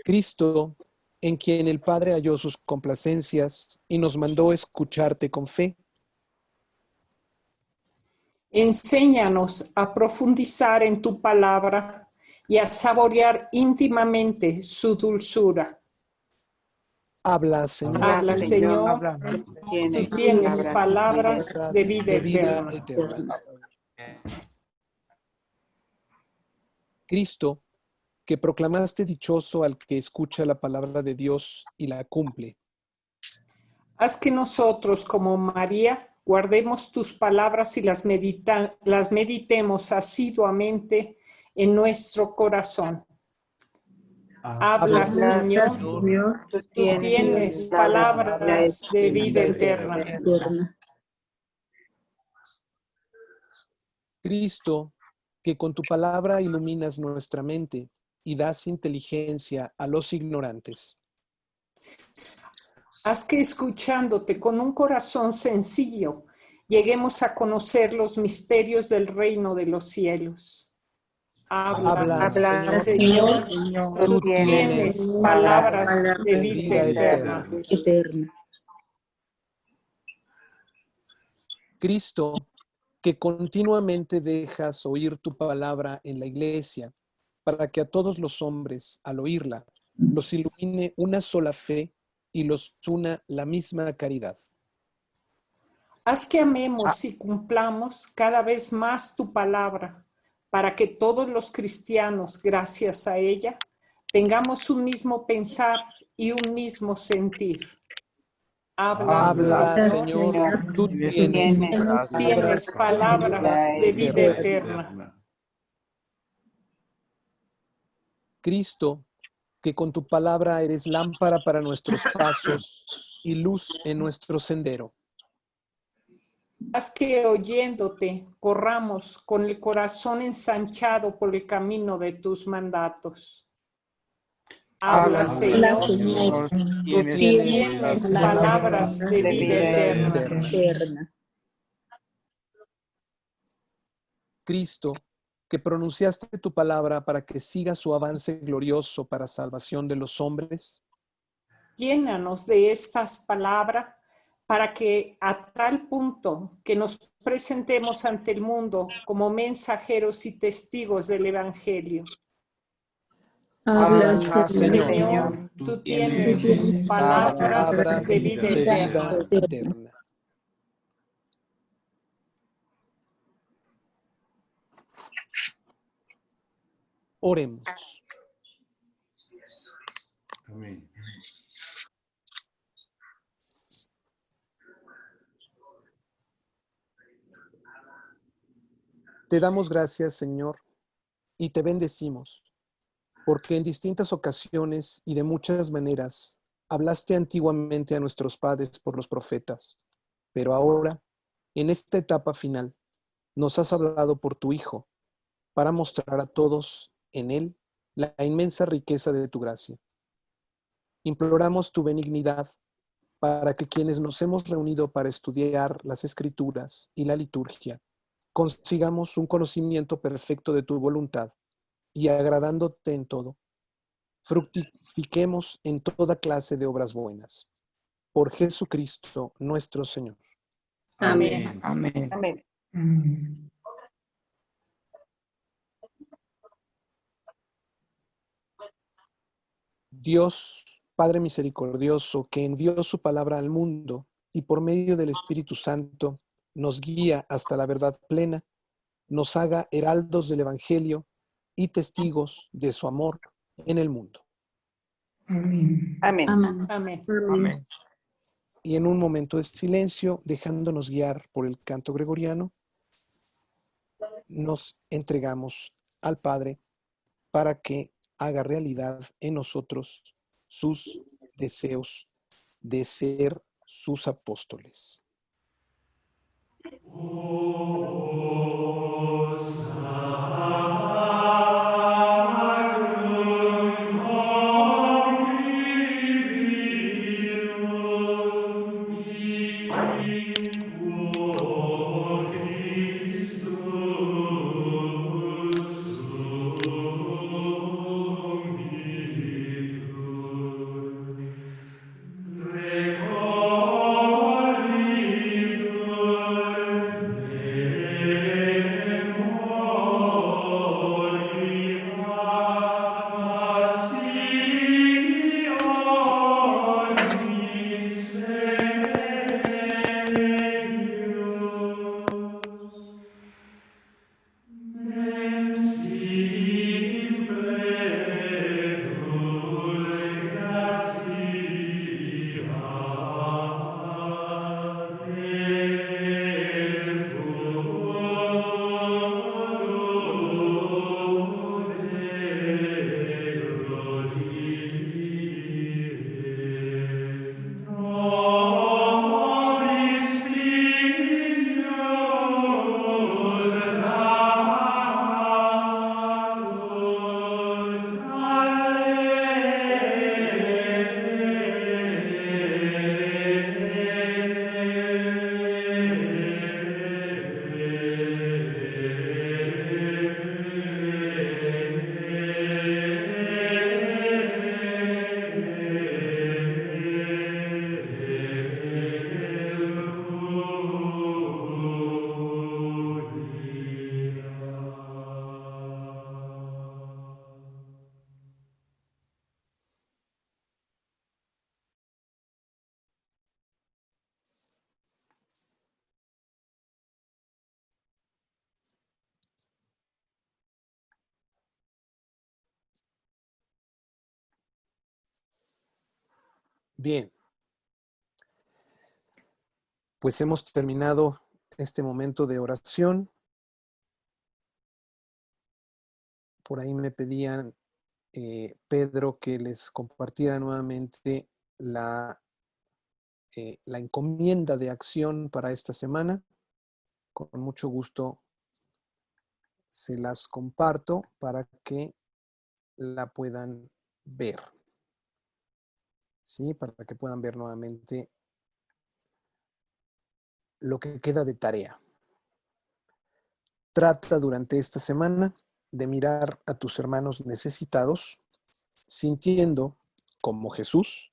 Cristo, en quien el Padre halló sus complacencias y nos mandó escucharte con fe. Enséñanos a profundizar en tu palabra y a saborear íntimamente su dulzura. Habla, Señor. Habla, Señor. Tú tienes palabras de vida eterna. Cristo, que proclamaste dichoso al que escucha la palabra de Dios y la cumple. Haz que nosotros, como María, guardemos tus palabras y las meditemos asiduamente en nuestro corazón. Habla, Señor, tú tienes palabras de vida eterna. Cristo, que con tu palabra iluminas nuestra mente y das inteligencia a los ignorantes. Haz que escuchándote con un corazón sencillo, lleguemos a conocer los misterios del reino de los cielos. Habla, Señor, tú tienes palabras de vida eterna. Cristo, que continuamente dejas oír tu palabra en la iglesia, para que a todos los hombres, al oírla, los ilumine una sola fe y los una la misma caridad. Haz que amemos y cumplamos cada vez más tu palabra, para que todos los cristianos, gracias a ella, tengamos un mismo pensar y un mismo sentir. Habla, Señor, tú tienes palabras de vida eterna. Cristo, que con tu palabra eres lámpara para nuestros pasos y luz en nuestro sendero. Haz que oyéndote corramos con el corazón ensanchado por el camino de tus mandatos. Habla, Señor, tú tienes palabras de vida eterna. Cristo, que pronunciaste tu palabra para que siga su avance glorioso para salvación de los hombres, llénanos de estas palabras para que a tal punto que nos presentemos ante el mundo como mensajeros y testigos del Evangelio. Habla, Señor, tú tienes palabras de vida eterna. eterna. Oremos. Amén. Te damos gracias, Señor, y te bendecimos, porque en distintas ocasiones y de muchas maneras hablaste antiguamente a nuestros padres por los profetas, pero ahora, en esta etapa final, nos has hablado por tu Hijo, para mostrar a todos en Él la inmensa riqueza de tu gracia. Imploramos tu benignidad para que quienes nos hemos reunido para estudiar las Escrituras y la liturgia, consigamos un conocimiento perfecto de tu voluntad y agradándote en todo, fructifiquemos en toda clase de obras buenas. Por Jesucristo nuestro Señor. Amén. Amén. Amén. Dios, Padre misericordioso, que envió su palabra al mundo y por medio del Espíritu Santo nos guía hasta la verdad plena, nos haga heraldos del Evangelio y testigos de su amor en el mundo. Amén. Amén. Amén. Amén. Y en un momento de silencio, dejándonos guiar por el canto gregoriano, nos entregamos al Padre para que haga realidad en nosotros sus deseos de ser sus apóstoles. Bien, pues hemos terminado este momento de oración. Por ahí me pedían, Pedro, que les compartiera nuevamente la encomienda de acción para esta semana. Con mucho gusto se las comparto para que la puedan ver. ¿Sí? Para que puedan ver nuevamente lo que queda de tarea. Trata durante esta semana de mirar a tus hermanos necesitados, sintiendo, como Jesús,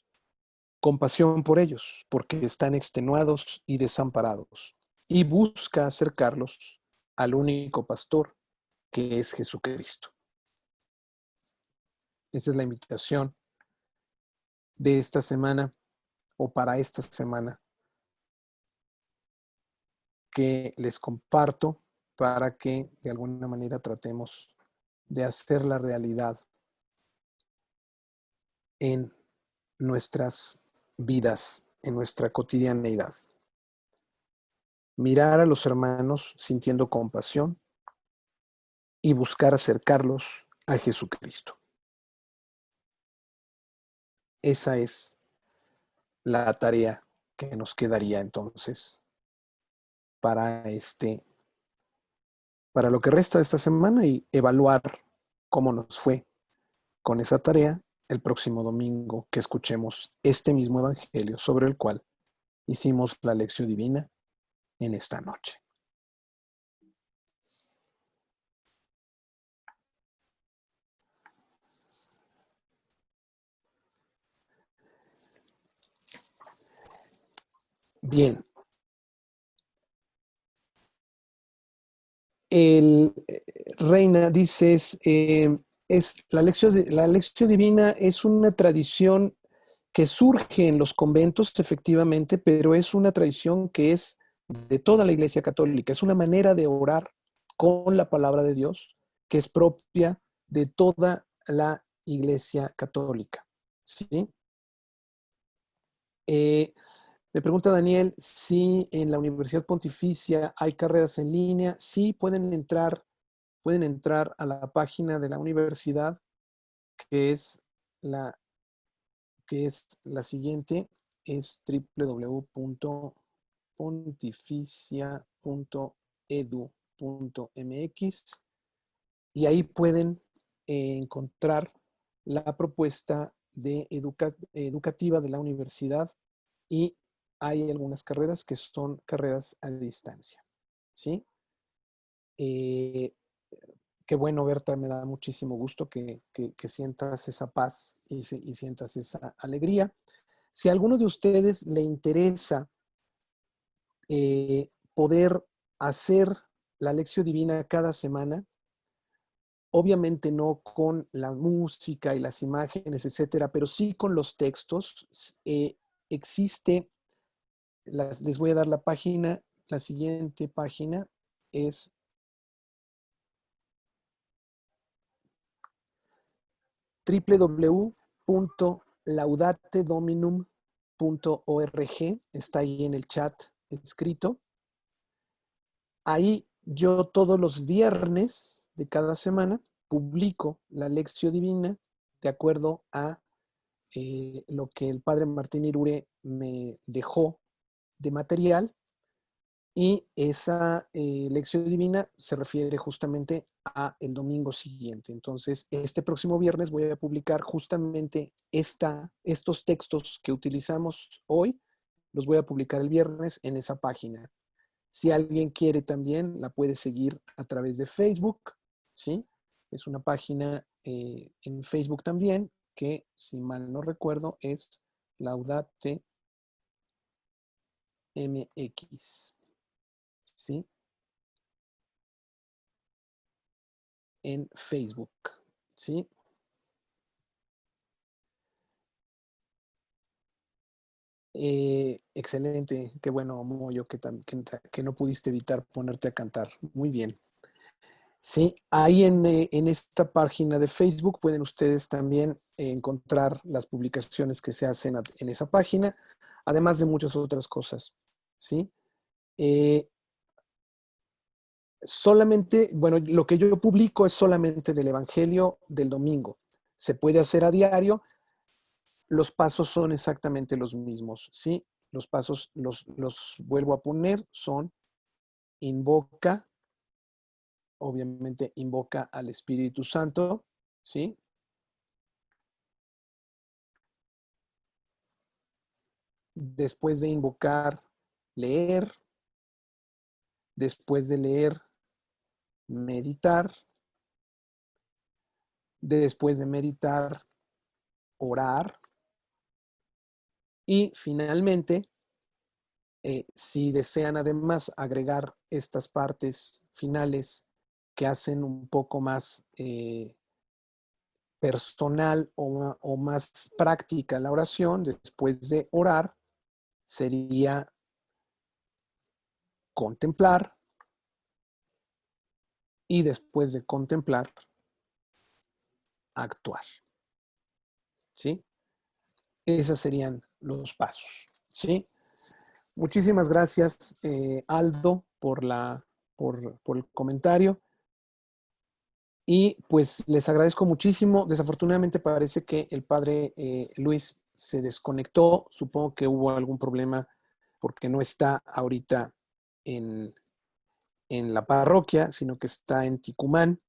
compasión por ellos, porque están extenuados y desamparados, y busca acercarlos al único pastor, que es Jesucristo. Esa es la invitación de esta semana, o para esta semana, que les comparto para que de alguna manera tratemos de hacer la realidad en nuestras vidas, en nuestra cotidianeidad. Mirar a los hermanos sintiendo compasión y buscar acercarlos a Jesucristo. Esa es la tarea que nos quedaría entonces para lo que resta de esta semana, y evaluar cómo nos fue con esa tarea el próximo domingo que escuchemos este mismo evangelio sobre el cual hicimos la lección divina en esta noche. Bien. Reina, dices, la lección divina es una tradición que surge en los conventos, efectivamente, pero es una tradición que es de toda la Iglesia Católica. Es una manera de orar con la palabra de Dios que es propia de toda la Iglesia Católica. ¿Sí? Me pregunta Daniel si en la Universidad Pontificia hay carreras en línea. Sí, pueden entrar a la página de la universidad, que es la siguiente, es www.pontificia.edu.mx, y ahí pueden encontrar la propuesta educativa de la universidad, y hay algunas carreras que son carreras a distancia. ¿Sí? Qué bueno, Berta, me da muchísimo gusto que sientas esa paz y sientas esa alegría. Si a alguno de ustedes le interesa poder hacer la lección divina cada semana, obviamente no con la música y las imágenes, etcétera, pero sí con los textos, existe, les voy a dar la página, la siguiente página es www.laudatedominum.org, está ahí en el chat escrito. Ahí yo todos los viernes de cada semana publico la lección divina de acuerdo a lo que el padre Martín Irure me dejó de material, y esa lección divina se refiere justamente a el domingo siguiente. Entonces, este próximo viernes voy a publicar justamente estos textos que utilizamos hoy, los voy a publicar el viernes en esa página. Si alguien quiere también, la puede seguir a través de Facebook, ¿sí? Es una página en Facebook también, que si mal no recuerdo es Laudate MX, ¿sí? En Facebook, ¿sí? Excelente, qué bueno, Moyo, que no pudiste evitar ponerte a cantar. Muy bien. Sí, ahí en esta página de Facebook pueden ustedes también encontrar las publicaciones que se hacen en esa página, además de muchas otras cosas, ¿sí? Solamente, bueno, lo que yo publico es solamente del Evangelio del domingo. Se puede hacer a diario. Los pasos son exactamente los mismos, ¿sí? Los pasos los vuelvo a poner, son invoca, obviamente invoca al Espíritu Santo, ¿sí? Después de invocar, leer. Después de leer, meditar. después de meditar, orar. Y finalmente, si desean además agregar estas partes finales que hacen un poco más personal o más práctica la oración, después de orar, sería contemplar, y después de contemplar, actuar. ¿Sí? Esos serían los pasos. ¿Sí? Muchísimas gracias, Aldo, por el comentario. Y pues les agradezco muchísimo. Desafortunadamente parece que el padre Luis se desconectó. Supongo que hubo algún problema porque no está ahorita en la parroquia, sino que está en Ticumán.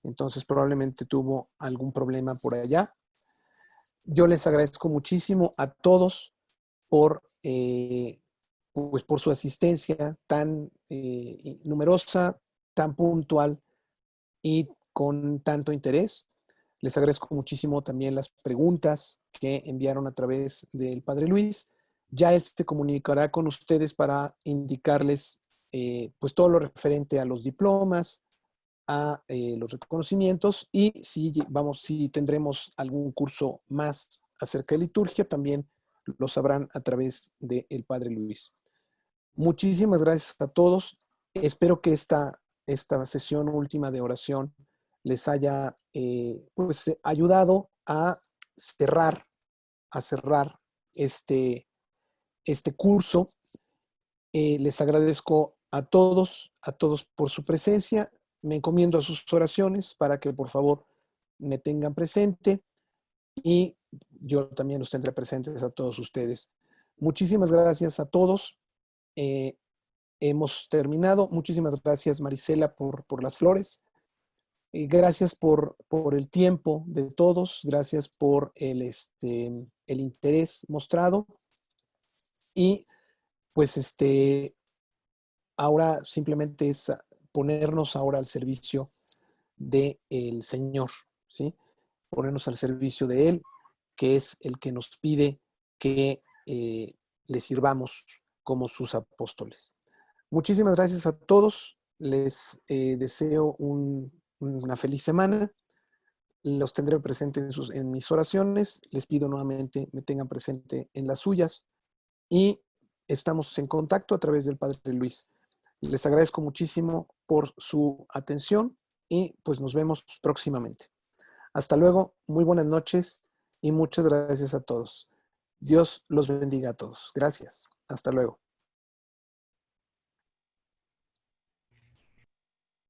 Entonces probablemente tuvo algún problema por allá. Yo les agradezco muchísimo a todos por, pues por su asistencia tan numerosa, tan puntual y con tanto interés. Les agradezco muchísimo también las preguntas que enviaron a través del Padre Luis. Ya se comunicará con ustedes para indicarles pues todo lo referente a los diplomas, a los reconocimientos, y si tendremos algún curso más acerca de liturgia, también lo sabrán a través del Padre Luis. Muchísimas gracias a todos. Espero que esta sesión última de oración les haya pues ayudado a cerrar este curso. Les agradezco a todos por su presencia. Me encomiendo a sus oraciones para que por favor me tengan presente, y yo también los tendré presentes a todos ustedes. Muchísimas gracias a todos. Hemos terminado. Muchísimas gracias, Marisela, por las flores. Gracias por el tiempo de todos. Gracias por el interés mostrado. Y pues ahora simplemente es ponernos ahora al servicio del Señor, ¿sí? Ponernos al servicio de Él, que es el que nos pide que le sirvamos como sus apóstoles. Muchísimas gracias a todos. Les deseo una feliz semana. Los tendré presentes en mis oraciones. Les pido nuevamente me tengan presente en las suyas. Y estamos en contacto a través del Padre Luis. Les agradezco muchísimo por su atención y pues nos vemos próximamente. Hasta luego, muy buenas noches y muchas gracias a todos. Dios los bendiga a todos. Gracias. Hasta luego.